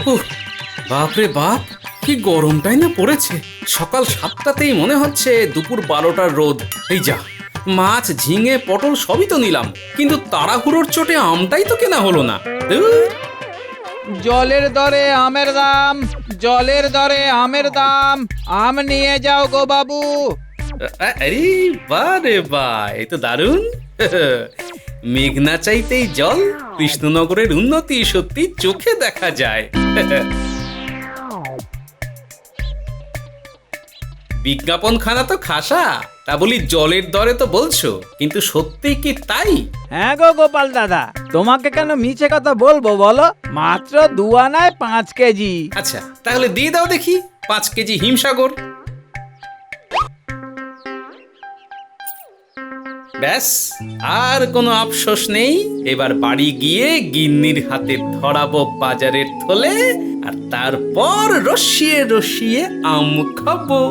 উহ, বাপরে বাপ, কি গরমটাই না পড়েছে। সকাল 7টাতেই মনে হচ্ছে দুপুর 12টার রোদ। এই যা, মাছ ঝিঙে পটল সবই তো নিলাম, কিন্তু তাড়াহুড়োর চোটে আমটাই তো কেনা হলো না। ধুর। জলের দরে আমের দাম, জলের দরে আমের দাম, আম নিয়ে যাও গো বাবু। আরে বাহ রে বাহ, এই তো দারুণ। মেঘনা চাইতেই জল, কৃষ্ণনগরের উন্নতি সত্যি চোখে দেখা যায়। বিজ্ঞাপনখানা তো খাসা, তা বলি জলের দরে তো বলছো, কিন্তু সত্যি কি তাই? হ্যাঁ গো গোপাল দাদা, তোমাকে কেন মিছে কথা বলবো বলো? মাত্র 2 আনায় 5 কেজি। আচ্ছা, তাহলে দিয়ে দাও দেখি 5 কেজি হিমসাগর। ব্যাস, আর কোনো আফসোস নেই। এবার বাড়ি গিয়ে গিন্নির হাতে ধরাবো বাজারের থলে, আর তারপর রসিয়ে রসিয়ে আম খাবো।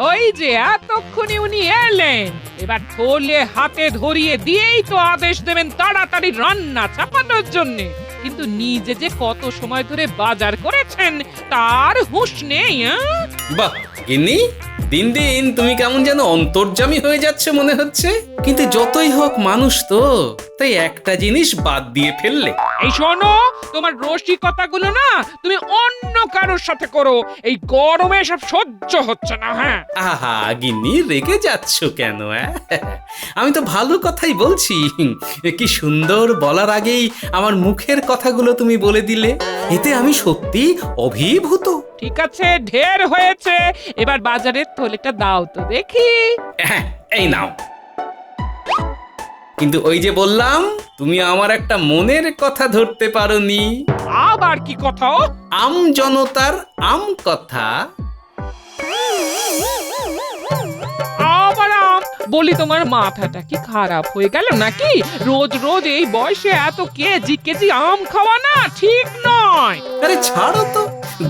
ওই যে এতক্ষণে উনি এলেন। এবার থলে হাতে ধরিয়ে দিয়েই তো আদেশ দেবেন তাড়াতাড়ি রান্না চাপানোর জন্য। কিন্তু নিজে যে কত সময় ধরে বাজার করেছেন তার হুঁশ নেই। বাহ গিন্নি, দিন দিন তুমি কেমন যেন অন্তর্যামী হয়ে যাচ্ছে মনে হচ্ছে। কিন্তু যতই হোক মানুষ তো, তাই একটা জিনিস বাদ দিয়ে ফেললে। এই শোনো, তোমার রসিকতাগুলো না তুমি অন্য কারোর সাথে করো। এই গরমে সব সহ্য হচ্ছে না। হ্যাঁ, আহা গিন্নি, রেগে যাচ্ছ কেন? আমি তো ভালো কথাই বলছি। কি সুন্দর, বলার আগেই আমার মুখের কথাগুলো তুমি বলে দিলে। এতে আমি সত্যি অভিভূত। ঠিক আছে, ঢের হয়েছে। এবার বাজারের থলেটা দাও তো দেখি। হ্যাঁ, এই নাও। কিন্তু ওই যে বললাম, তুমি আমার একটা মনের কথা ধরতে পারোনি। আবার কি কথা? আম জনতার আম কথা। আবার আম? বলি, তোমার মাথাটা কি খারাপ হয়ে গেল নাকি? রোজ রোজ এই বয়সে এত কেজি কেজি আম খাওয়া না ঠিক নয়। আরে ছাড়ো তো,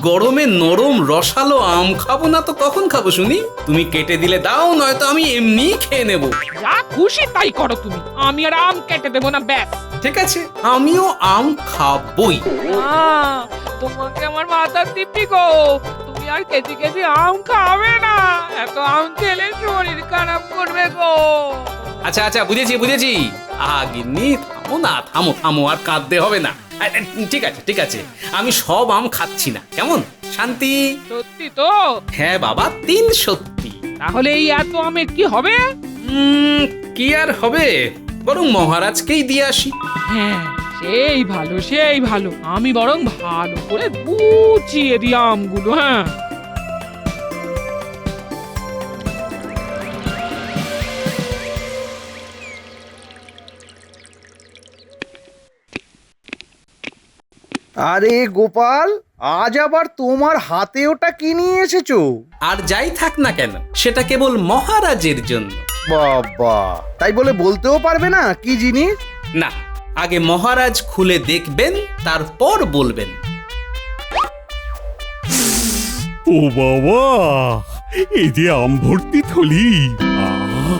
গরমে নরম রসালো আম খাবো না তো কখন খাবো শুনি? তুমি কেটে দিলে দাও, নয়তো আমি এমনি খেয়ে নেব। যা খুশি তাই করো তুমি, আমি আর আম কেটে দেবো না, ব্যাস। ঠিক আছে, আমিও আম খাবই। তোমাকে আমার মাথার দিব্যি গো, তুমি আর কেজি কেজি আম খাবে না। এত আম খেলে শরীর খারাপ করবে গো। আচ্ছা আচ্ছা, বুঝেছি বুঝেছি। গিন্নি থামো না, থামো থামো, আর কাঁদতে হবে না। ঠিক আছে ঠিক আছে, আমি সব আম খাচ্ছি না, কেমন? শান্তি। সত্যি তো? হ্যাঁ বাবা, 3 সত্যি। তাহলে এই এত আমের কি হবে? কি আর হবে, বরং মহারাজকেই দিয়ে আসি। হ্যাঁ, সেই ভালো সেই ভালো। আমি বরং ভালো করে গুছিয়ে দিই আমগুলো। হ্যাঁ, আরে গোপাল, আজ আবার তোমার হাতে ওটা কি নিয়ে এসেছো? আর যাই থাক না কেন, সেটা কেবল মহারাজের জন্য। বাবা, তাই বলে বলতেও পারবে না কি জিনিস? না, আগে মহারাজ খুলে দেখবেন, তারপর বলবেন। ও বাবা, এই যে আম ভর্তি থলি, আহ,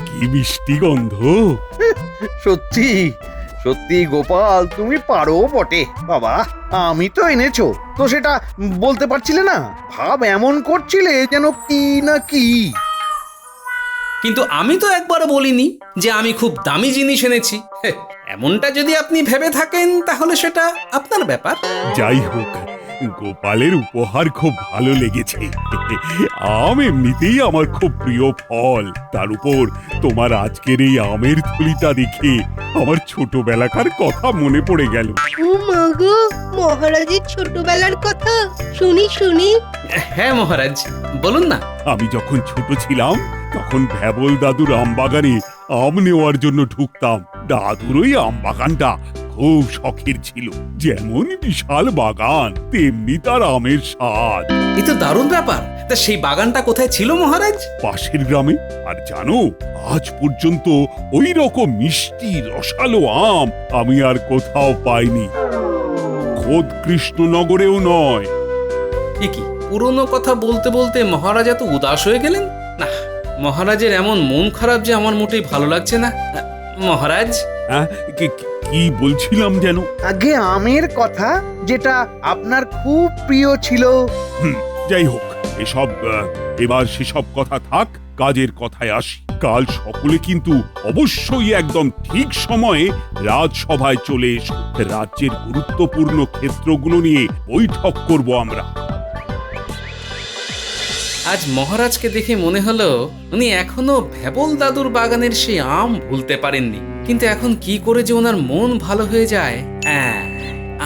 কি মিষ্টি গন্ধ। সত্যি সত্যি গোপাল, তুমি পারো বটে। বাবা, আমি তো এনেছো তো সেটা বলতে পারছিলে না? ভাব এমন করছিলে যেন কি না কি। কিন্তু আমি তো একবারও বলিনি যে আমি খুব দামি জিনিস এনেছি। এমনটা যদি আপনি ভেবে থাকেন, তাহলে সেটা আপনার ব্যাপার। যাই হোক, গোপালের উপহার খুব ভালো লেগেছে। আম এমনিতেই আমার খুব প্রিয় ফল, তার উপর তোমার আজকের এই আমের থলিটা দেখে আমার ছোটবেলাকার কথা মনে পড়ে গেল। ও মা গো, মহারাজের ছোটবেলার কথা শুনি শুনি। হ্যাঁ মহারাজ, বলুন না। আমি যখন ছোট ছিলাম তখন ভ্যাবল দাদুর আম বাগানে আম নেওয়ার জন্য ঢুকতাম। দাদুর ওই আম বাগানটা খুব শখের ছিল। যেমন বিশাল বাগান, তেমনি তার আমের স্বাদ। এ তো দারুণ ব্যাপার। তা সেই বাগানটা কোথায় ছিল মহারাজ? পাশের গ্রামে। আর জানো, আজ পর্যন্ত ওই রকম মিষ্টি রসালো আম আমি আর কোথাও পাইনি, খোদ কৃষ্ণনগরেও নয়। এ কি, পুরনো কথা বলতে বলতে মহারাজ এত উদাস হয়ে গেলেন? না, মহারাজের এমন মন খারাপ যে আমার মোটেই ভালো লাগছে না। মহারাজ, হ্যাঁ, কি বলছিলাম যেন? আগে আমের কথা, যেটা আপনার খুব প্রিয় ছিল। যাই হোক, এসব এবার সেসব কথা থাক, কাজের কথায় আসি। কাল সকলে কিন্তু অবশ্যই একদম ঠিক সময়ে রাজসভায় চলে এসো। রাজ্যের গুরুত্বপূর্ণ ক্ষেত্রগুলো নিয়ে বৈঠক করব আমরা। আজ মহারাজকে দেখে মনে হলো উনি এখনো ভেবল দাদুর বাগানের সেই আম ভুলতে পারেননি। কিন্তু এখন কি করে যে ওনার মন ভালো হয়ে যায়।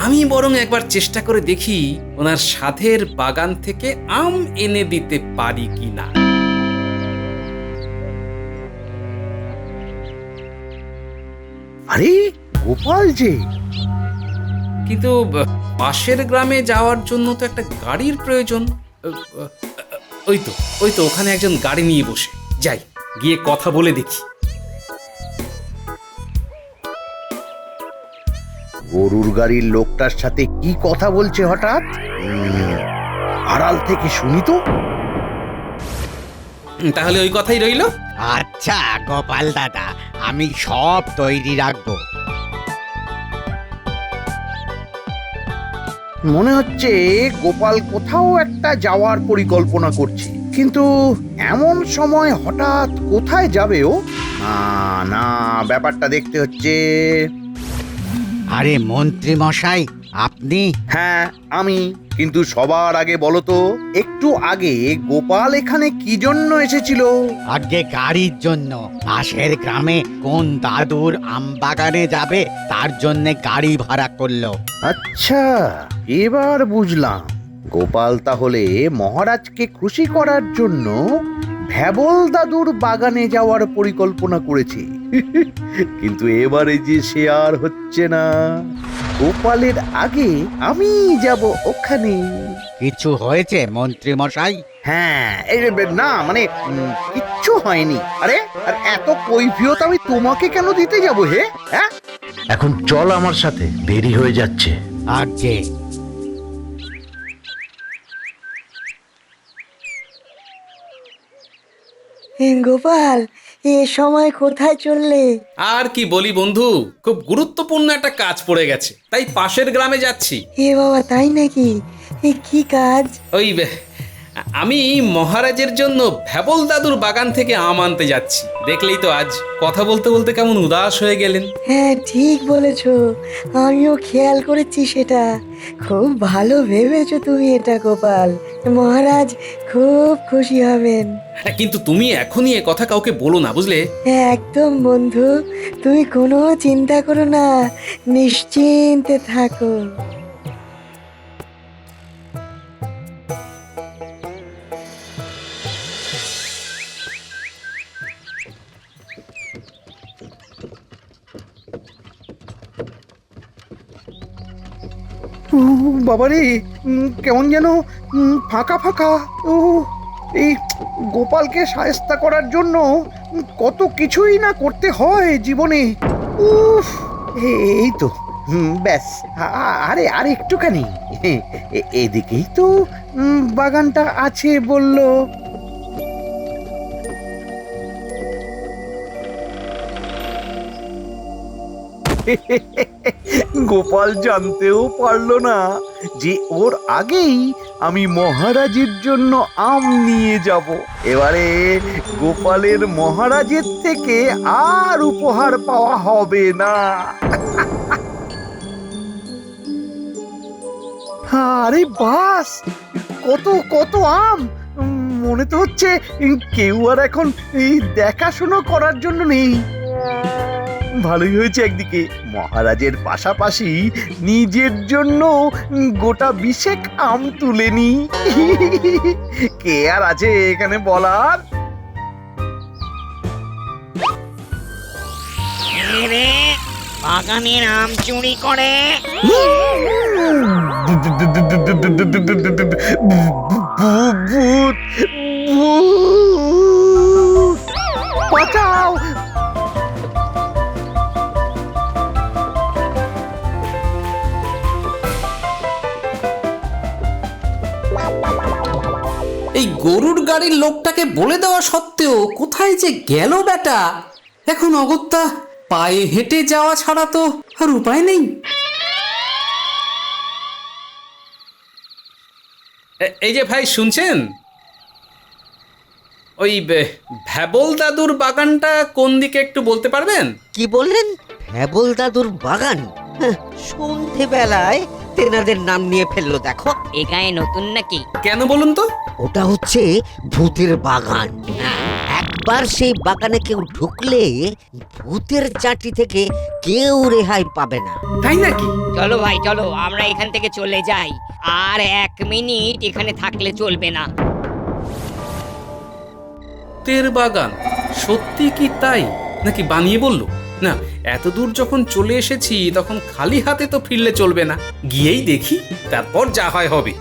আমি বরং একবার চেষ্টা করে দেখি ওনার সাধের বাগান থেকে আম এনে দিতে পারি কিনা। আরে গোপাল যে! কিন্তু পাশের গ্রামে যাওয়ার জন্য তো একটা গাড়ির প্রয়োজন। ওই তো ওখানে একজন গাড়ি নিয়ে বসে। যাই, গিয়ে কথা বলে দেখি। গরুর গাড়ির লোকটার সাথে কি কথা বলছে হঠাৎ? আড়াল থেকে শুনি তো। তাহলে ওই কথাই রইল। আচ্ছা গোপাল দাদা, আমি সব তৈরি রাখবো। মনে হচ্ছে গোপাল কোথাও একটা যাওয়ার পরিকল্পনা করছে, কিন্তু এমন সময় হঠাৎ কোথায় যাবে ও? না না, ব্যাপারটা দেখতে হচ্ছে। আরে মন্ত্রী মশাই, আপনি? হ্যাঁ আমি। কিন্তু সবার আগে বলো তো, একটু আগে গোপাল এখানে কি জন্য এসেছিল? আগে গাড়ির জন্য। পাশের গ্রামে কোন দাদুর আম বাগানে যাবে, তার জন্য গাড়ি ভাড়া করলো। আচ্ছা, এবার বুঝলাম। গোপাল তাহলে মহারাজকে খুশি করার জন্য ভেবল দাদুর বাগানে যাওয়ার পরিকল্পনা করেছে। কিন্তু এবারে যে সে আর হচ্ছে না। গোপালের আগে আমি যাব ওখানে। কিছু হয়েছে মন্ত্রী মশাই? হ্যাঁ, না মানে কিচ্ছু হয়নি। আরে আর এত কৈফিয়ত আমি তোমাকে কেন দিতে যাব হে? হ্যাঁ, এখন চল আমার সাথে, দেরি হয়ে যাচ্ছে। আগে গোপাল, এ সময় কোথায় চললে? আর কি বলি বন্ধু, খুব গুরুত্বপূর্ণ একটা কাজ পড়ে গেছে, তাই পাশের গ্রামে যাচ্ছি। এ বাবা, তাই নাকি? এ কি কাজ? আমি মহারাজের জন্য ভেবল দাদুর বাগান থেকে আম আনতে যাচ্ছি। দেখলেই তো আজ কথা বলতে বলতে কেমন উদাস হয়ে গেলেন। হ্যাঁ, ঠিক বলেছো, আমিও খেয়াল করেছি সেটা। খুব ভালো ভেবেছো তুমি এটা গোপাল। মহারাজ খুব খুশি হবেন। কিন্তু তুমি এখনই এ কথা কাউকে বলো না, বুঝলে? একদম বন্ধু, তুমি কোনো চিন্তা করো না, নিশ্চিন্তে থাকো। বাবারে, কেমন যেন ফাঁকা ফাঁকা। এই গোপালকে সায়স্তা করার জন্য কত কিছুই না করতে হয় জীবনে। উফ, এই তো ব্যাস। আরে আর একটুখানি। এদিকেই তো বাগানটা আছে বললো। গোপাল জানতেও পারলো না যে ওর আগেই আমি মহারাজের জন্য আম নিয়ে যাব। এবারে গোপালের মহারাজের থেকে আর উপহার পাওয়া হবে না। আরে বাস, কত কত আম! মনে তো হচ্ছে কেউ আর এখন এই দেখাশোনা করার জন্য নেই। ভালোই হয়েছে, একদিকে মহারাজের পাশাপাশি নিজের জন্য গোটা 20 আম তুলে নি। কে আর আছে এখানে বলার? বাগানের আম চুরি করে ভূত! বাঁচাও! এই গরুর গাড়ির লোকটাকে বলে দেওয়া সত্ত্বেও কোথায় যে গেল বেটা, এখন অগত্যা পায়ে হেঁটে যাওয়া ছাড়া তো আর উপায় নেই। এই যে ভাই শুনছেন, ওই ভ্যাবল দাদুর বাগানটা কোন দিকে একটু বলতে পারবেন? কি বললেন? ভ্যাবল দাদুর বাগান? সন্ধেবেলায় তেনাদের নাম নিয়ে ফেললো দেখো। এ গায়ে নতুন নাকি? কেন বলুন তো? ওটা হচ্ছে ভূতের বাগান। একবার সেই বাগানে কেউ ঢুকলে ভূতের চাটি থেকে কেউ রেহাই পাবে না। তাই নাকি? চলো ভাই চলো, আমরা এখান থেকে চলে যাই। আর 1 মিনিট এখানে থাকলে চলবে না। ভূতের বাগান সত্যি কি তাই নাকি বানিয়ে বললো? না, এত দূর যখন চলে এসেছি তখন খালি হাতে তো ফিরলে চলবে না, গিয়েই দেখি, তারপর যা হয় হবে।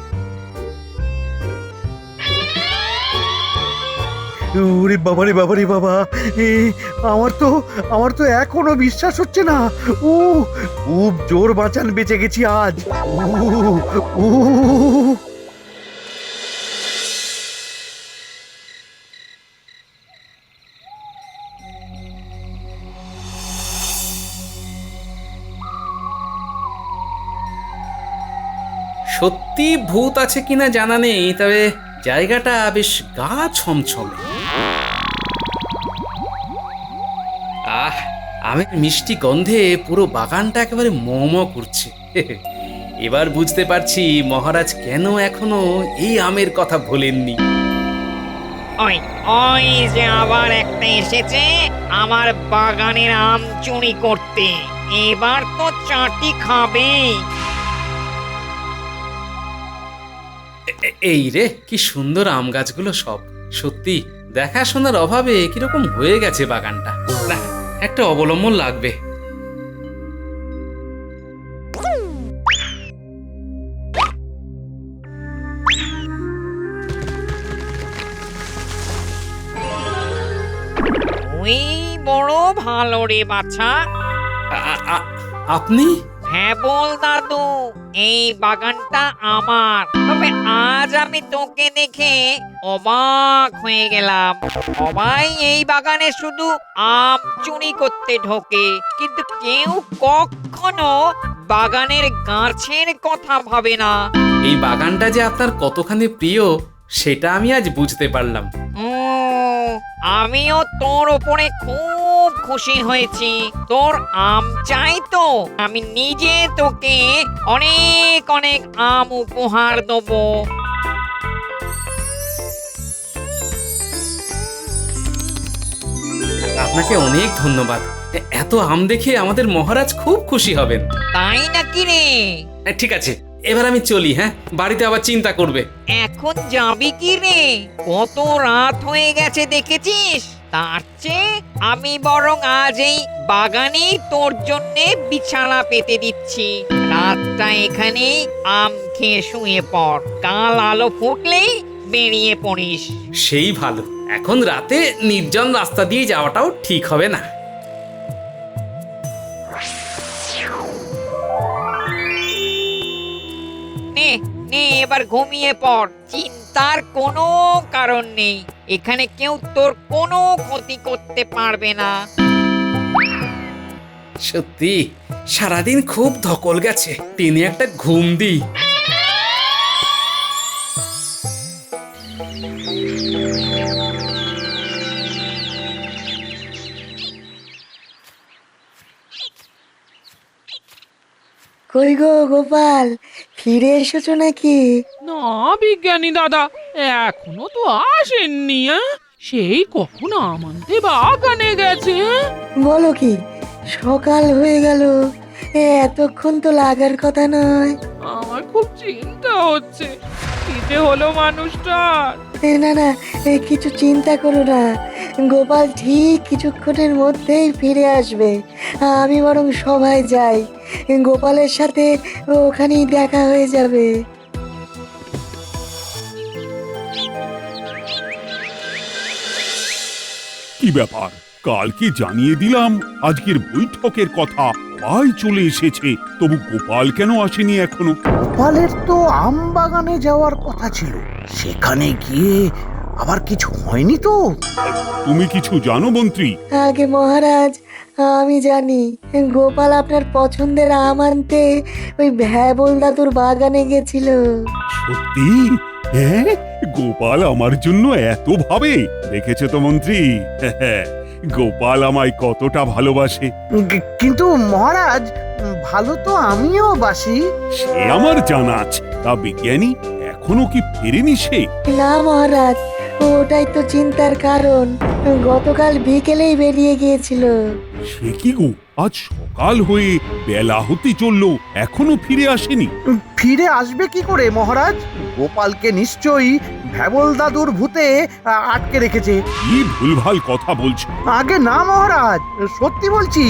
ওরে বাবারে বাবারে বাবা, আমার তো এখনো বিশ্বাস হচ্ছে না। খুব জোর বাঁচান বেঁচে গেছি আজ। উ, উ, সত্যি ভূত আছে কিনা জানা নেই, তবে জায়গাটা বেশ গা ছমছমে। আমের মিষ্টি গন্ধে পুরো বাগানটা একেবারে ম করছে। এবার বুঝতে পারছি মহারাজ কেন এখনো এই আমের কথা ভোলেননি। ওই ওই যে আবার একটা এসেছে আমার বাগানের আম চুরি করতে। এবার তো চাটি খাবে। এই রে, কি সুন্দর আম গাছগুলো সব। সত্যি দেখাশোনার অভাবে কিরকম হয়ে গেছে বাগানটা। না, একটা অবলম্বন লাগবে। ওই বড় ভালো রে বাছা। আপনি? হ্যাঁ বল দাদু, এই বাগানটা আমার। তবে আজ আমি তোকে দেখে অবাক হয়ে গেলাম। সবাই এই বাগানে শুধু আম চুরি করতে ঢোকে, কিন্তু কেউ কখনো বাগানের গাছের কথা ভাবে না। এই বাগানটা যে আপনার কতখানি প্রিয় সেটা আমি আজ বুঝতে পারলাম। আমিও তোর ওপরে খুব খুশি হয়েছি। তোর আম চাই তো আমি নিজে তোকে অনেক অনেক আম উপহার দেবো। আপনাকে অনেক ধন্যবাদ। এত আম দেখে আমাদের মহারাজ খুব খুশি হবেন। তাই নাকি রে? ঠিক আছে, এবার আমি চলি। হ্যাঁ, বাড়িতে আবার চিন্তা করবে। এখন যাবি কি রে? কত রাত হয়ে গেছে দেখেছিস? তার চেয়ে আমি বরং আজ এই বাগানেই তোর জন্যে বিছানা পেতে দিচ্ছি। রাতটা এখানেই আম খেয়ে শুয়ে পড়। কাল আলো ফুটলেই বেরিয়ে পড়িস। সেই ভালো, এখন রাতে নির্জন রাস্তা দিয়ে যাওয়াটাও ঠিক হবে না। নে নে এবার ঘুমিয়ে পড়। চিন্তার কোনো কারণ নেই। এখানে কেউ তোর কোনো ক্ষতি করতে পারবে না। সত্যি সারাদিন খুব ধকল গেছে, তিনি একটা ঘুম দিই। কই গো গোপাল, ফিরে এসেছো নাকি? না বিজ্ঞানী দাদা, এখনো তো আসেননি। সেই কখন আমাদের বাগানে গেছে। বলো কি, সকাল হয়ে গেল, এতক্ষণ তো লাগার কথা নয়। আমার খুব চিন্তা হচ্ছে, কি যে হলো মানুষটার। না না, কিছু চিন্তা করো না, গোপাল ঠিক কিছুক্ষণের মধ্যেই ফিরে আসবে। আমি বরং সবাই যাই, গোপালের সাথে ওখানেই দেখা হয়ে যাবে। কি ব্যাপার, কালকে জানিয়ে দিলাম আজকের বৈঠকের কথা, সবাই চলে এসেছে, তবু গোপাল কেন আসেনি এখনো? গোপালের তো আম বাগানে যাওয়ার কথা ছিল, সেখানে গিয়ে আবার কিছু হয়নি তো? তুমি কিছু জানো মন্ত্রী? আগে মহারাজ, আমি জানি গোপাল আপনার পছন্দের আম আনতে ওই ভ্যাবল দাদুর বাগানে গেছিল। সত্যি? হ্যাঁ, গোপাল আমার জন্য এত ভাবে, দেখেছো তো মন্ত্রী? গোপাল আমায় কতটা ভালোবাসে। কিন্তু মহারাজ, ভালো তো আমিও বাসি। সে আমার জানা আছে, তা বিজ্ঞানী এখনো কি ফেরেনি সে? না মহারাজ, ওটাই তো চিন্তার কারণ। গতকাল বিকেলেই বেরিয়ে গিয়েছিল। সে কি গো, আজ সকাল হয়ে বেলা হতে চললো, এখনো ফিরে আসেনি? ফিরে আসবে কি করে মহারাজ? গোপালকে নিশ্চয়ই ভ্যাবল দাদুর ভূতে আটকে রেখেছে। কি ভুলভাল কথা বলছো? আগে না মহারাজ, সত্যি বলছি,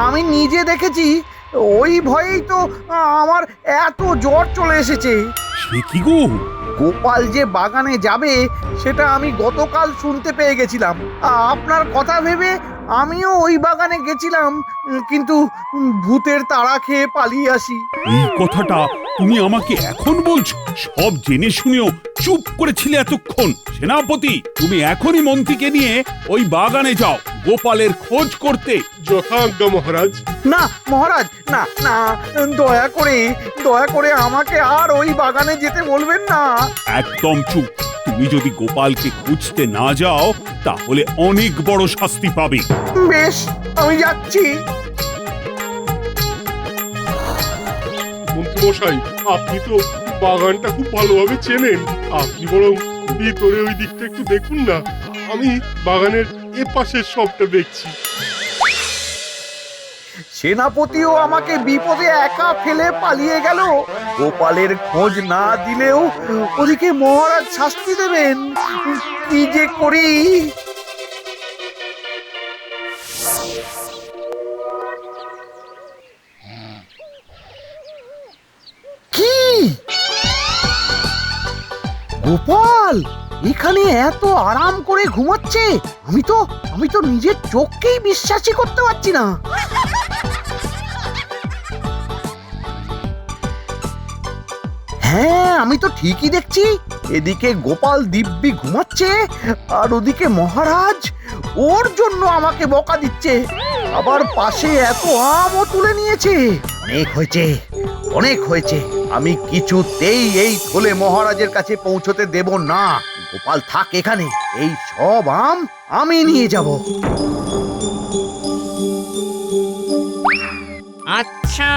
আমি নিজে দেখেছি। ওই ভয়েই তো আমার এত জ্বর চলে এসেছে। সে কি গো? গোপাল যে বাগানে যাবে সেটা আমি গতকাল শুনতে পেয়ে গেছিলাম। আপনার কথা ভেবে আমিও ওই বাগানে গেছিলাম, কিন্তু ভূতের তাড়া খেয়ে পালিয়ে আসি। এই কথাটা তুমি আমাকে এখন বলছো? সব জেনে শুনেও চুপ করেছিলে এতক্ষণ। সেনাপতি, তুমি এখনই মন্ত্রীকে নিয়ে ওই বাগানে যাও গোপালের খোঁজ করতে। যথাজ্ঞা মহারাজ। না মহারাজ, না না, দয়া করে আমাকে আর ওই বাগানে যেতে বলবেন না। একদম চুপ। তুমি যদি গোপালকে খুঁজতে না যাও তাহলে অনেক বড় শাস্তি পাবে। বেশ, আমি যাচ্ছি। মন্ত্রী মশাই, আপনি তো বাগানটা খুব ভালোভাবে চেনেন, আপনি বরং ভিতরে ওই দিকটা একটু দেখুন না, আমি বাগানের এ পাশের সবটা দেখছি। সেনাপতিও আমাকে বিপদে একা ফেলে পালিয়ে গেল। গোপালের খোঁজ না দিলেও ওদিকে মহারাজ শাস্তি দেবেন। কি যে করি! কি গোপাল এখানে এত আরাম করে ঘুমাচ্ছে? আমি তো নিজের চোখকেই বিশ্বাসই করতে পারছি না। হ্যাঁ, আমি তো ঠিকই দেখছি। এদিকে গোপাল দিব্যি ঘুমাচ্ছে, আর ওদিকে মহারাজ ওর জন্য আমাকে বকা দিচ্ছে, আবার পাশে এত আমও তুলে নিয়েছে। অনেক হয়েছে। আমি কিছুতেই এই থলে মহারাজের কাছে পৌঁছতে দেব না। গোপাল থাক এখানে, এই সব আম আমি নিয়ে যাব। আচ্ছা,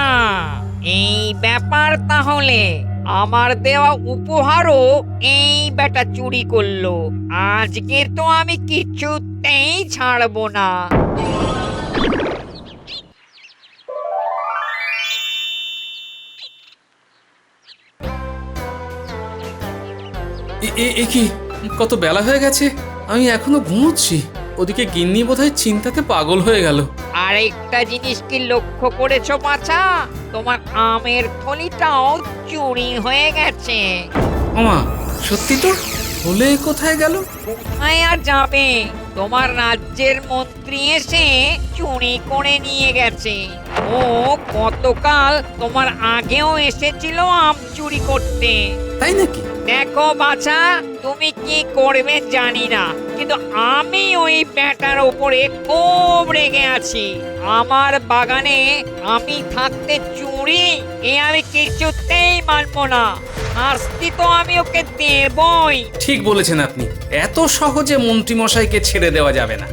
এই ব্যাপার তাহলে। আমার দেওয়া উপহারও এই বেটা চুরি করলো। আজকে তো আমি কিছুতেই ছাড়বো না। এ কি, কত বেলা হয়ে গেছে, আমি এখনো ঘুমোচ্ছি। ওদিকে গিন্নি বোধহয় চিন্তাতে পাগল হয়ে গেল। আরেকটা জিনিস কি লক্ষ্য করেছো বাছা? তোমার আমের থলিটাও চুরি হয়ে গেছে। ওমা, সত্যি তো? থলে কোথায় গেল? কোথায় আর যাবে? তোমার রাজ্যের মন্ত্রী এসে চুরি করে নিয়ে গেছে। ও গতকাল তোমার আগেও এসেছিল আম চুরি করতে। তাই নাকি? দেখো বাছা, তুমি কি করবে জানি না, কিন্তু আমি ওই ব্যাটার উপরে খুব রেগে আছি। আমার বাগানে আমি থাকতে চুরি, এ আমি কিছুতেই মানবো না। শাস্তি তো আমি ওকে দেবই। ঠিক বলেছেন আপনি, এত সহজে মন্ত্রী মশাইকে ছেড়ে দেওয়া যাবে না।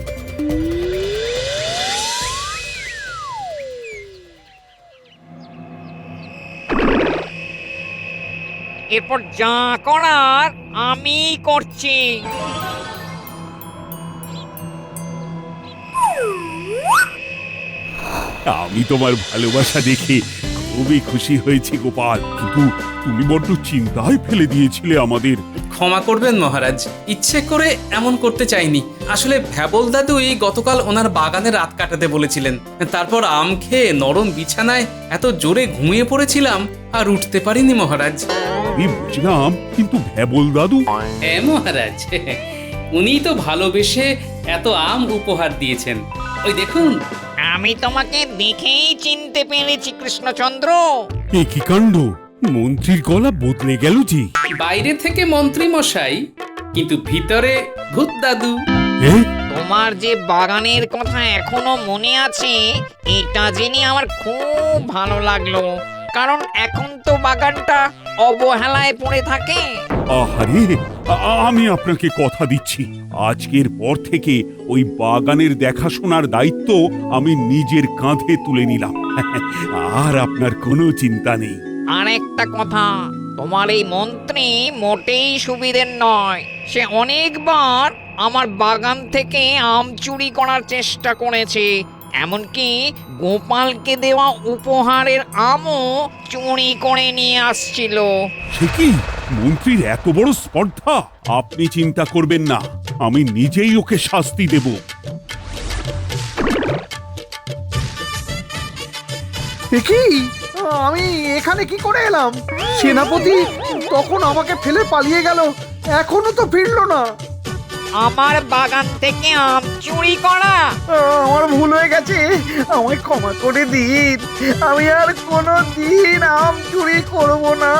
এরপর যা করার আমি করছি। আমি তোমার ভালোবাসা দেখে খুবই খুশি হয়েছি গোপাল, কিন্তু তুমি বড্ড চিন্তায় ফেলে দিয়েছিলে আমাদের। ক্ষমা করবেন মহারাজ, ইচ্ছে করে এমন করতে চাইনি। আসলে ভ্যাবল দাদুই গতকাল ওনার বাগানে রাত কাটাতে বলেছিলেন। তারপর আম খেয়ে নরম বিছানায় এত জোরে ঘুমিয়ে পড়েছিলাম, আর উঠতে পারিনি মহারাজ। আমি বুঝলাম, কিন্তু ভ্যাবল দাদু? হ্যাঁ মহারাজ, উনি তো ভালোবেসে এত আম উপহার দিয়েছেন। ওই দেখুন। আমি তোমাকে দেখেই চিনতে পেরেছি কৃষ্ণচন্দ্র। এ কি কাণ্ড, মন্ত্রীর গলা বদলে গেল যে। বাইরে থেকে মন্ত্রী মশাই, কিন্তু ভিতরে ভূত দাদু। এ? তোমার যে বাগানের কথা এখনো মনে আছে, এটা জেনে আমার খুব ভালো লাগলো। কারণ এখন তো বাগানটা অবহেলায় পড়ে থাকে। আহারে, আমি আপনাকে কথা দিচ্ছি, আজকের পর থেকে ওই বাগানের দেখাশোনার দায়িত্ব আমি নিজের কাঁধে তুলে নিলাম। আর আপনার কোনো চিন্তা নেই। আর একটা কথা, তোমার এই মন্ত্রী মোটেই সুবিধের নয়। সে অনেকবার আমার বাগান থেকে আম চুরি করার চেষ্টা করেছে, এমনকি গোপালকে দেওয়া উপহারের আমও চুরি করে নিয়ে আসছিল। সে কি, মন্ত্রীর এত বড় স্পর্ধা? আপনি চিন্তা করবেন না, আমি নিজেই ওকে শাস্তি দেব। এ কি, আমি এখানে কি করে এলাম? সেনাপতি তখন আমাকে ফেলে পালিয়ে গেল, এখনো তো ফিরলো না। আমার বাগান থেকে আম চুরি করা? আমার ভুল হয়ে গেছে, আমায় ক্ষমা করে দিন। আমি আর কোনো দিন আম চুরি করবো না।